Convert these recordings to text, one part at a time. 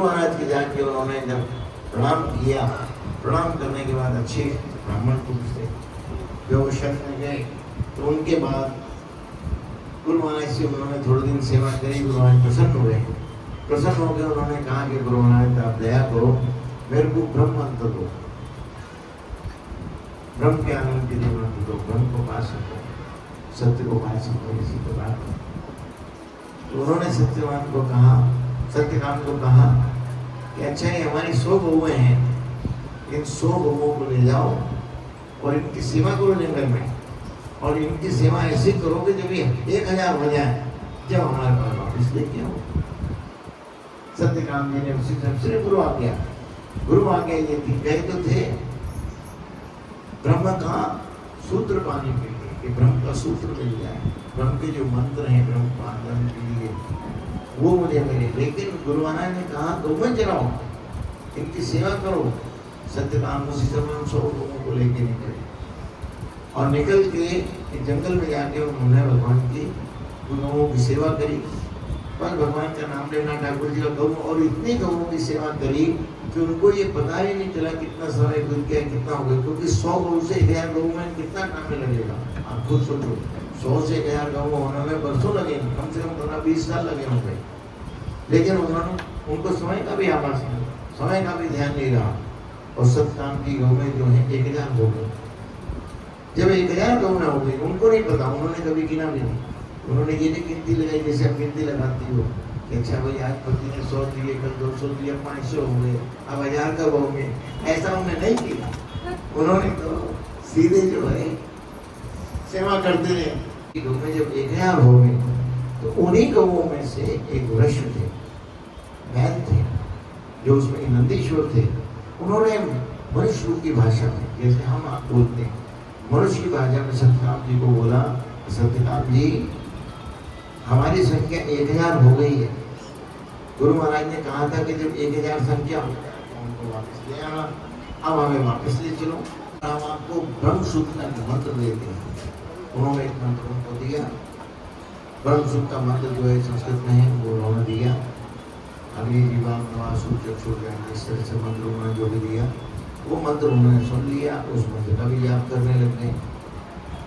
गुरु महाराज के जाके उन्होंने जब प्रणाम किया, प्रणाम करने के बाद अच्छे ब्राह्मण पुरुष थे, व्यवशत में गए। तो उनके बाद गुरु महाराज से उन्होंने थोड़े दिन सेवा करी। गुरु महाराज प्रसन्न हुए। प्रसन्न होकर उन्होंने कहा कि गुरु महाराज आप दया करो, मेरे को ब्रह्म मंत्र दो, ब्रह्म के आनंद के लिए मंत्र दो, ब्रह्म को पा सको, सत्य को पा सको, इसी प्रकार। तो उन्होंने सत्यवान को कहा, सत्यकाम को कहा कि अच्छा ये हमारी 100 गौएं हैं, इन 100 गौओं को ले जाओ और इनकी सेवा करो जंगल में, और इनकी सेवा ऐसी करो कि जब ये 1000 हो जाए, जब हमारे पास वापिस लेके आओ। सत्यकाम जी ने उसी तरह से गुरु आ गया। गुरु आ गया, ये गए तो थे ब्रह्म का सूत्र पाने के लिए, कि ब्रह्म का सूत्र मिल जाए, ब्रह्म के जो मंत्र हैं ब्रह्म पालन के लिए वो मुझे मिले। लेकिन गुरु महाराज ने कहा गौएं चलाओ, इनकी सेवा करो। सत्यकाम उसी समय उन 100 लोगों को लेके निकले और निकल के जंगल में जाके उन्होंने भगवान की गौओं की सेवा करी। पर भगवान का नाम लेना, ठाकुर जी का गौ, और इतनी गौओं की सेवा करी कि उनको ये पता ही नहीं चला कितना समय गुजर गया, कितना हो गया। क्योंकि 100 गौ से 1000 गौ में कितना टाइम लगेगा, आप खुद सोचो। 100 से 1000 गौ होने में बरसों लगे, कम से कम 15-20 साल लगे होंगे। लेकिन उन्होंने उनको समय का भी आभास नहीं, समय का भी ध्यान नहीं रहा। और सत्यकाम की गौएं जो है 1000 हो गई। जब 1000 गौएं हो गई, उनको नहीं पता, उन्होंने कभी गिना भी नहीं। उन्होंने ये नहीं गिनती लगाई जैसे आप गिनती लगाती हो कि अच्छा भाई आज पति ने 100 दिए, कल 200 दिए, 500 हो गए, अब 1000 कब होंगे, ऐसा उन्होंने नहीं किया। उन्होंने तो सीधे जो है सेवा करते रहे। गौएं जब 1000 हो गए तो उन्हीं गौओं में से एक वृक्ष थे, बैल थे, जो उसमें नंदीश्वर थे। उन्होंने मनुष्य रूप की भाषा में, जैसे हम आप बोलते हैं, मनुष्य की भाषा में सत्यकाम जी को बोला, सत्यकाम जी हमारी संख्या 1000 हो गई है। गुरु महाराज ने कहा था कि जब 1000 संख्या हो जाए तो उनको वापस ले आना, अब हमें वापस ले चलो, हम आपको ब्रह्म सूत्र का मंत्र देते हैं। उन्होंने एक मंत्र उनको दिया, ब्रह्म सूत्र का मंत्र जो है संस्कृत में है वो उन्होंने दिया। अभी जीवाम इस तरह से मंत्र उन्होंने जो भी दिया वो मंत्र उन्होंने सुन लिया, उस मंत्र का भी याद करने लग गए।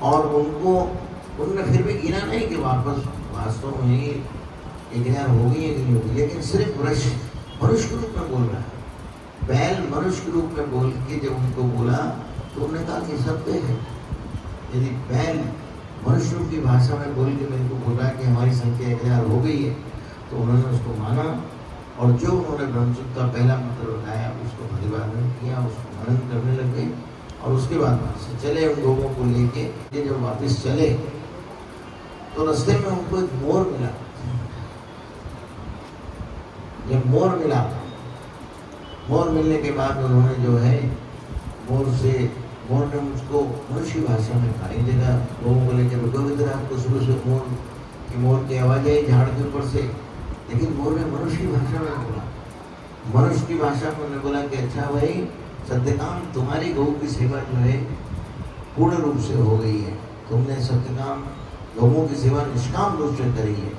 और उन्होंने फिर भी गिना नहीं कि वापस वास्तव में ही 1000 हो गई है कि नहीं होगी, लेकिन सिर्फ वृक्ष मनुष्य के रूप में बोल रहा है। बैल मनुष्य के रूप में बोल के जब उनको बोला तो उन्होंने कहा कि सत्य है। यदि बैल मनुष्य रूप की भाषा में बोल के मेरे को बोला कि हमारी संख्या 1000 हो गई है, तो उन्होंने उसको माना। और जो उन्होंने ब्रह्मसूत्र का पहला मंत्र बताया उसको प्रतिपादन किया, उसको मनन करने लग गए। और उसके बाद वहाँ से चले उन लोगों को लेके। ये जब वापस चले तो रास्ते में उनको एक मोर मिला। जब मोर मिला, मोर मिलने के बाद उन्होंने जो है मोर ने मुझको मनुष्य भाषा में कहा। एक जगह लोगों को लेकर गोविंद आपको सुबह से मोर की आवाज़ आई झाड़ के ऊपर से, लेकिन मोर ने मनुष्य की भाषा में बोला। मनुष्य की भाषा में उन्होंने बोला कि अच्छा भाई सत्यकाम तुम्हारी गौ की सेवा जो है पूर्ण रूप से हो गई है। तुमने सत्यकाम गौओं की सेवा निष्काम रूप से करी है।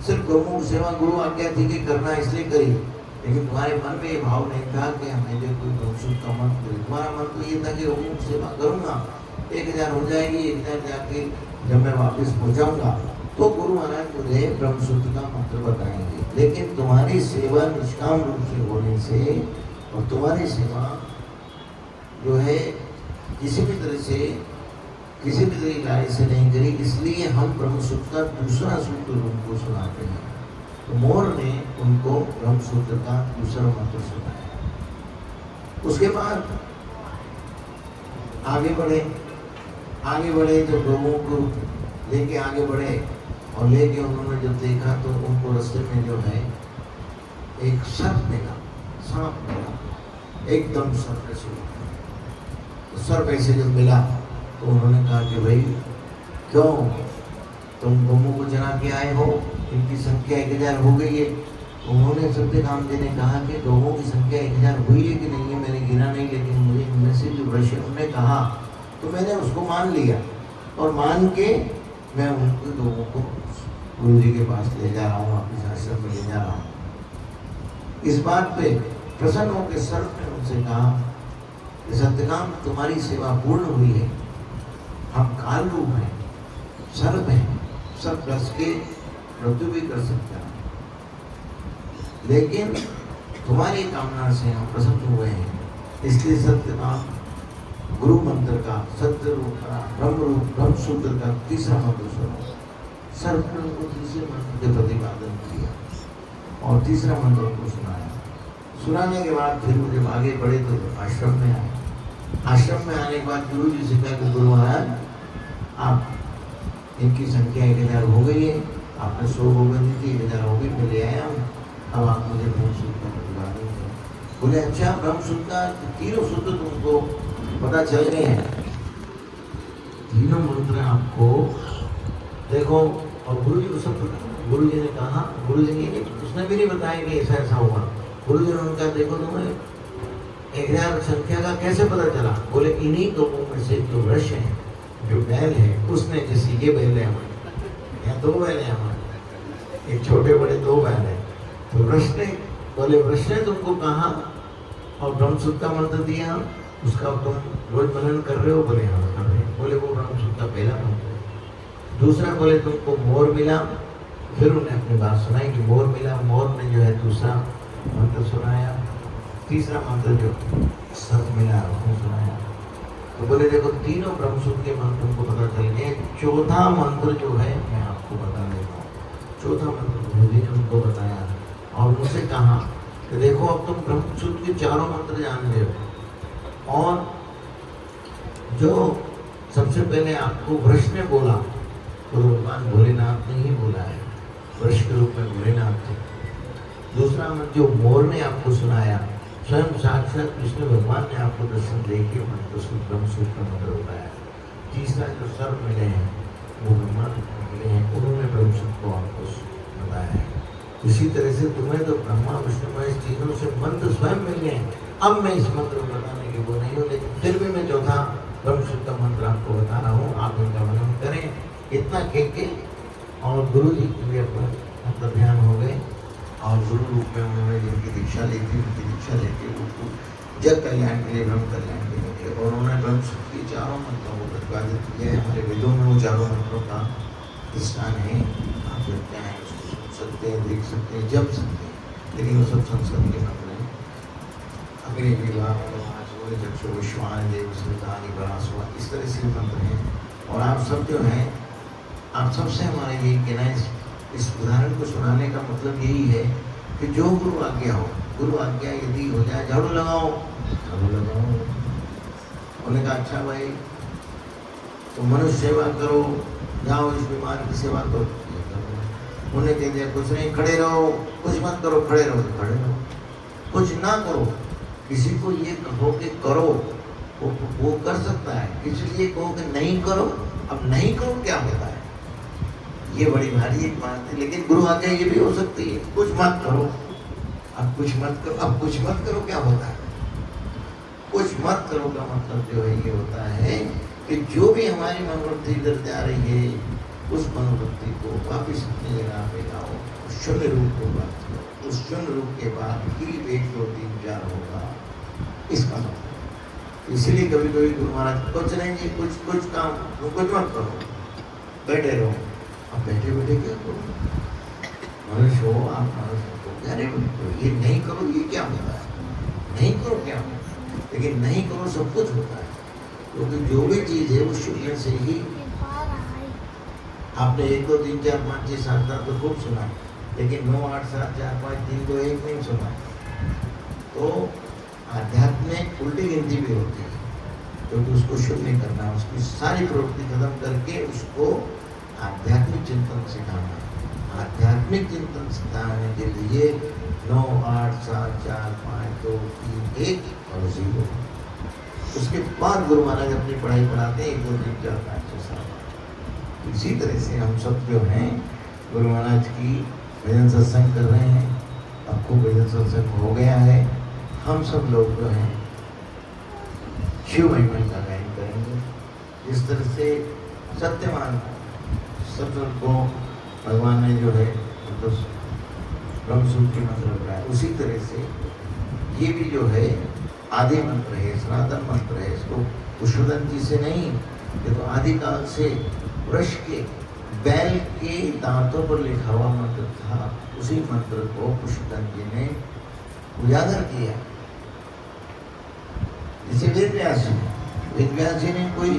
सिर्फ गौओं की सेवा गुरु आज्ञा थी कि करना इसलिए करी, लेकिन तुम्हारे मन में ये भाव नहीं था कि हमें जो कोई ब्रह्मसूत्र का मन करे। तुम्हारा मन तो ये था कि गौओं की सेवा करूँगा, 1000 हो जाएगी, 1000 जाके जब मैं वापस पहुँचाऊँगा तो गुरु महाराज मुझे ब्रह्मसूत्र का मंत्र बताएंगे। लेकिन तुम्हारी सेवा निष्काम रूप से होने से और तुम्हारी सेवा जो है किसी भी तरह से नहीं करी, इसलिए हम ब्रह्मसूत्र का दूसरा सूत्र उनको सुनाते हैं। तो मोर ने उनको ब्रह्मसूत्र का दूसरा मंत्र सुनाया। उसके बाद आगे बढ़े तो लोगों को लेके आगे बढ़े और लेके उन्होंने जब देखा तो उनको रास्ते में जो है एक सांप मिला, एकदम सर्प ऐसे। तो सर्प ऐसे जब मिला तो उन्होंने कहा कि भाई क्यों तुम गौओं को चरा के आए हो, इनकी संख्या 1000 हो गई है। उन्होंने सत्यकाम जी ने कहा कि गौओं की संख्या 1000 हुई है कि नहीं है मैंने गिना नहीं, लेकिन मुझे इनमें से जो वृक्ष उन्होंने कहा तो मैंने उसको मान लिया, और मान के मैं उनको लोगों को गुरु जी के पास ले जा रहा हूँ, अपने आश्रम में ले जा रहा हूँ। इस बात पे प्रसन्न होकर सर्प ने उनसे कहा कि सत्यकाम तुम्हारी सेवा पूर्ण हुई है, हम काल रूप हैं, सर्प हैं, सर्प डस के मृत्यु भी कर सकता है, लेकिन तुम्हारी कामना से हम प्रसन्न हुए हैं, इसलिए सत्यकाम गुरु मंत्र का, सत्य रूप का, ब्रह्म सूत्र का तीसरा मंत्र सुनो। सर्प ने उनको तीसरे मंत्र के प्रतिपादन किया और तीसरा मंत्र उनको सुनाया। सुनाने के बाद फिर वो जब आगे बढ़े तो आश्रम में आए। आश्रम में आने के बाद गुरु जी से कहा कि गुरु महाराज, आप इनकी संख्या 1000 हो गई है, आपने 100 हो गई थी, 1000 हो गई, मैं ले आया हूँ, अब आप मुझे ब्रह्म सूत्र का प्रतिपादन करें। बोले अच्छा, ब्रह्म सूत्र का तीनों सूत्र तुमको पता चल गए हैं, तीनों मंत्र आपको देखो। और गुरु जी को सब पता। गुरु जी ने कहा, गुरु जी ने उसने भी नहीं बताया कि ऐसा ऐसा हुआ। गुरु जी ने उनका देखो तुम्हें 1000 संख्या का कैसे पता चला? बोले इन्हीं लोगों में से जो वृक्ष है, जो बैल है, उसने जैसे ये बैल है हमारे, यहाँ 2 बैल है हमारे, एक छोटे बड़े 2 बैल है, तो वृक्ष ने, बोले वृक्ष ने तुमको कहा और ब्रह्मसूत्र का मंत्र दिया, उसका तुम रोज मनन कर रहे हो? बोले हाँ कर रहे हैं। बोले वो ब्रह्मसूत्र का पहला मंत्र है। दूसरा बोले तुमको मोर मिला, फिर उन्हें अपनी बात सुनाई कि मोर मिला, मोर ने जो है दूसरा मंत्र सुनाया। तीसरा मंत्र जो सर्प मिला उसने सुनाया। तो बोले देखो तीनों ब्रह्मसूत्र के मंत्र तुमको पता चल गए, चौथा मंत्र जो है मैं आपको बता देता हूँ। चौथा मंत्र गुरु जी ने उनको बताया और उनसे कहा कि देखो अब तुम ब्रह्मसूत्र के 4 मंत्र जान गए हो, और जो सबसे पहले आपको वृक्ष ने बोला, तो भगवान भोलेनाथ ने ही बोला है, वृक्ष के रूप में भोलेनाथ थे। दूसरा मंत्र जो मोर ने आपको सुनाया, स्वयं साक्षात विष्णु भगवान ने आपको दर्शन देके मंत्र ब्रह्मसूत्र का मंत्र बताया। तीसरा जो सर्प मिले हैं वो भगवान मिले हैं, उन्होंने ब्रह्मसूत्र को आपको बताया है। इसी तरह से तुम्हें तो ब्रह्मा विष्णु महेश तीनों से मंत्र स्वयं मिल गए। अब मैं इस मंत्र को बताने की वो नहीं हूँ, लेकिन फिर भी मैं चौथा ब्रह्मसूत्र का मंत्र आपको बता रहा हूँ, आप इनका मनन करें। इतना कह के और गुरु जी के लिए अपना ध्यान हो गए और गुरु रूप में उन्होंने जिनकी दीक्षा ली थी उनकी दीक्षा लेके उनको जग कल्याण के लिए, ब्रह्म कल्याण के लिए, और उन्होंने ब्रह्मसूत्र के 4 मंत्रों को प्रतिपादित किया है। हमारे वेदों में वो 4 मंत्रों का स्थान है। आप जब चाहें उसको सुन सकते हैं, देख सकते हैं, जप सकते हैं, लेकिन वो सब संस्कृत के मंत्र हैं। अग्नि विवाह चक्षु विश्वान देव सुल्तानी बरासवा, इस तरह से मंत्र हैं। और आप सब जो हैं, आप सबसे हमारा यही कहना है, इस उदाहरण को सुनाने का मतलब यही है कि जो गुरु आज्ञा हो, गुरु आज्ञा यदि हो जाए, झाड़ू लगाओ, झाड़ू लगाओ। उन्होंने कहा अच्छा भाई तो मनुष्य सेवा करो, जाओ इस बीमार की सेवा करो, उन्हें कह दिया कुछ नहीं, खड़े रहो, कुछ मत करो, खड़े रहो, खड़े रहो, कुछ ना करो। किसी को ये कहो कि करो, वो कर सकता है, इसलिए कहो कि नहीं करो। अब नहीं करो क्या होता है, ये बड़ी भारी एक बात है। लेकिन गुरु आज्ञा ये भी हो सकती है, कुछ मत करो, अब कुछ मत करो। अब कुछ मत करो क्या होता है? कुछ मत करो का मतलब जो है ये होता है कि जो भी हमारी मनोवृत्ति इधर जा रही है, उस मनोवृत्ति को वापिस अपनी जगह पे लाओ, शून्य रूप को प्राप्त करो। उस शून्य रूप के बाद ही 1 2 3 4 होगा, इसका मतलब। इसीलिए कभी कभी गुरु महाराज कुछ नहीं जी, कुछ काम कुछ मत करो, बैठे रहो। अब बैठे बैठे क्या करो? मनुष्य हो, आप मनुष्य हो, अरे ये नहीं करो, ये क्या होता है? नहीं करो क्या होता है? लेकिन नहीं करो सब कुछ होता है, क्योंकि जो भी चीज़ है वो शून्य से ही। आपने 1 2 3 4 5 6 7 8 तो खूब सुना, लेकिन 9 8 7 4 5 3 2 1 नहीं सुना। तो आध्यात्म में उल्टी गिनती भी होती है, क्योंकि उसको शून्य करना, उसकी सारी प्रवृत्ति खत्म करके उसको आध्यात्मिक चिंतन सिखाना। आध्यात्मिक चिंतन सिखाने के लिए 9 8 7 4 5 2 3 1 और 0। उसके बाद गुरु महाराज अपनी पढ़ाई पढ़ाते हैं 1 2 3 4 5 6 7। इसी तरह से हम सब जो हैं गुरु महाराज की भजन सत्संग कर रहे हैं। अब खूब भजन सत्संग हो गया है। हम सब लोग जो हैं शिव महिमा का गायन करेंगे। जिस तरह से सत्यवान सत्य को भगवान ने जो है मतलब ब्रह्म सूत्र मंत्र लग रहा है। उसी तरह से ये भी जो है आदि मंत्र है, सनातन मंत्र है। इसको पुष्पदंत जी से नहीं, ये तो आदिकाल से वृक्ष के बैल के दांतों पर लिखा हुआ मंत्र था। उसी मंत्र को पुष्पदंत जी ने उजागर किया। जैसे वेद व्यास जी ने कोई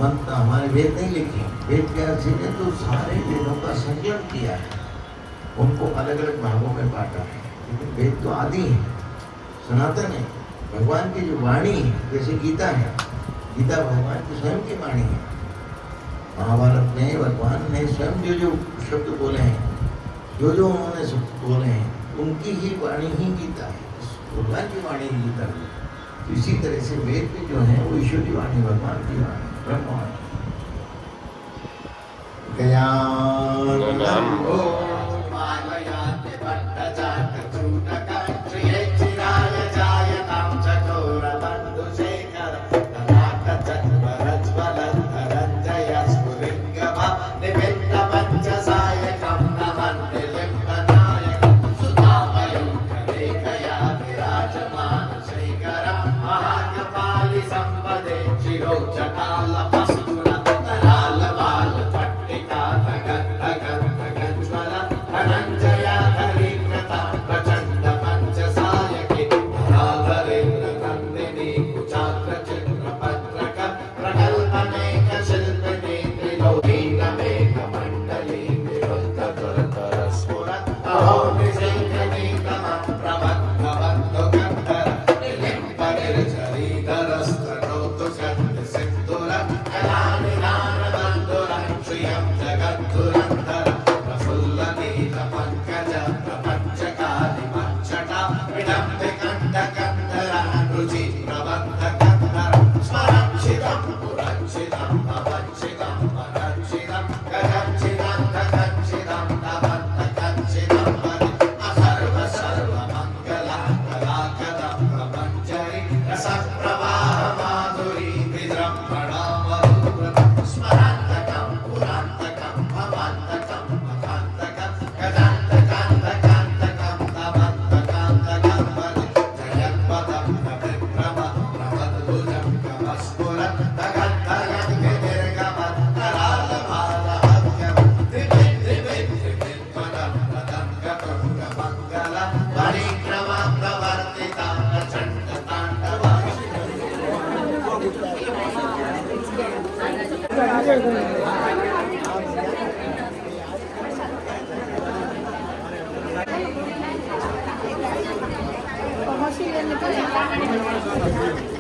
मंत्र, हमारे वेद नहीं लिखे, वेद व्यास जी ने तो सारे वेदों का संकलन किया है, उनको अलग अलग भागों में बांटा है। लेकिन वेद तो आदि है, सनातन है, भगवान की जो वाणी है। जैसे गीता है, गीता भगवान की स्वयं की वाणी है। महाभारत में भगवान ने स्वयं जो जो शब्द बोले हैं, जो जो उन्होंने शब्द बोले हैं, उनकी ही वाणी ही गीता है, भगवान की वाणी ही गीता है। तो इसी तरह से वेद में जो है वो ईश्वर की वाणी, भगवान की वाणी, ब्रह्मवाणी। Vamos a ir